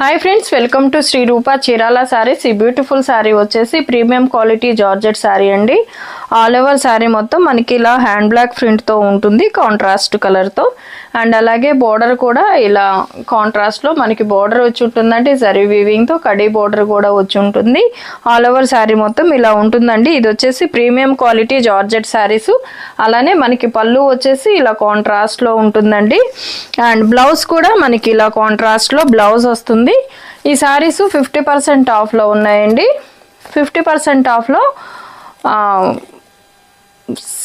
Hi friends, welcome to Shri Roopa Chirala saris. ఈ beautiful sari వచ్చేసి premium quality georgette sari అండి. ఆల్ ఓవర్ సారీ మొత్తం మనకి ఇలా హ్యాండ్ బ్లాక్ ప్రింట్తో ఉంటుంది, కాంట్రాస్ట్ కలర్తో. అండ్ అలాగే బోర్డర్ కూడా ఇలా కాంట్రాస్ట్లో మనకి బోర్డర్ వచ్చి ఉంటుందండి. జరీ వీవింగ్తో కడీ బోర్డర్ కూడా వచ్చి ఉంటుంది. ఆల్ ఓవర్ సారీ మొత్తం ఇలా ఉంటుందండి. ఇది వచ్చేసి ప్రీమియం క్వాలిటీ జార్జెట్ సారీస్. అలానే మనకి పళ్ళు వచ్చేసి ఇలా కాంట్రాస్ట్లో ఉంటుందండి. అండ్ బ్లౌజ్ కూడా మనకి ఇలా కాంట్రాస్ట్లో బ్లౌజ్ వస్తుంది. ఈ సారీస్ 50% ఆఫ్లో ఉన్నాయండి. 50% ఆఫ్లో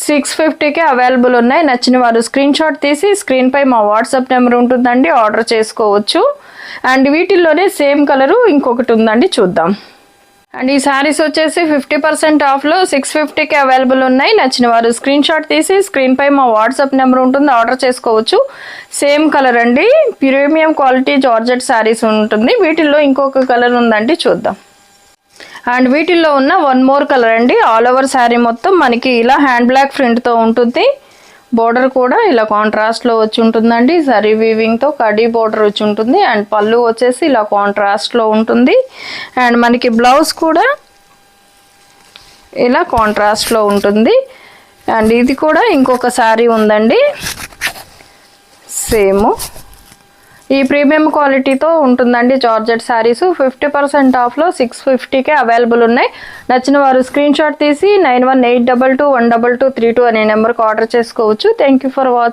650కే అవైలబుల్ ఉన్నాయి. నచ్చిన వారు స్క్రీన్ షాట్ తీసి స్క్రీన్పై మా వాట్సాప్ నెంబర్ ఉంటుందండి, ఆర్డర్ చేసుకోవచ్చు. అండ్ వీటిల్లోనే సేమ్ కలరు ఇంకొకటి ఉందండి, చూద్దాం. అండ్ ఈ సారీస్ వచ్చేసి 50% ఆఫ్లో 650కి అవైలబుల్ ఉన్నాయి. నచ్చిన వారు స్క్రీన్ షాట్ తీసి స్క్రీన్పై మా వాట్సాప్ నెంబర్ ఉంటుంది, ఆర్డర్ చేసుకోవచ్చు. సేమ్ కలర్ అండి, ప్రీమియం క్వాలిటీ జార్జెట్ సారీస్ ఉంటుంది. వీటిల్లో ఇంకొక కలర్ ఉందండి, చూద్దాం. అండ్ వీటిల్లో ఉన్న వన్ మోర్ కలర్ అండి. ఆల్ ఓవర్ శారీ మొత్తం మనకి ఇలా హ్యాండ్ బ్లాక్ ప్రింట్తో ఉంటుంది. బోర్డర్ కూడా ఇలా కాంట్రాస్ట్లో వచ్చి ఉంటుందండి. జరీ వీవింగ్తో కడీ బోర్డర్ వచ్చి ఉంటుంది. అండ్ పళ్ళు వచ్చేసి ఇలా కాంట్రాస్ట్లో ఉంటుంది. అండ్ మనకి బ్లౌజ్ కూడా ఇలా కాంట్రాస్ట్లో ఉంటుంది. అండ్ ఇది కూడా ఇంకొక శారీ ఉందండి, సేమ్ ఈ ప్రీమియం క్వాలిటీతో ఉంటుందండి జార్జెట్ శారీస్. 50% ఆఫ్లో 650కే అవైలబుల్ ఉన్నాయి. నచ్చిన వారు స్క్రీన్ షాట్ తీసి 9182212232 అనే నెంబర్కి ఆర్డర్ చేసుకోవచ్చు. Thank you for watching.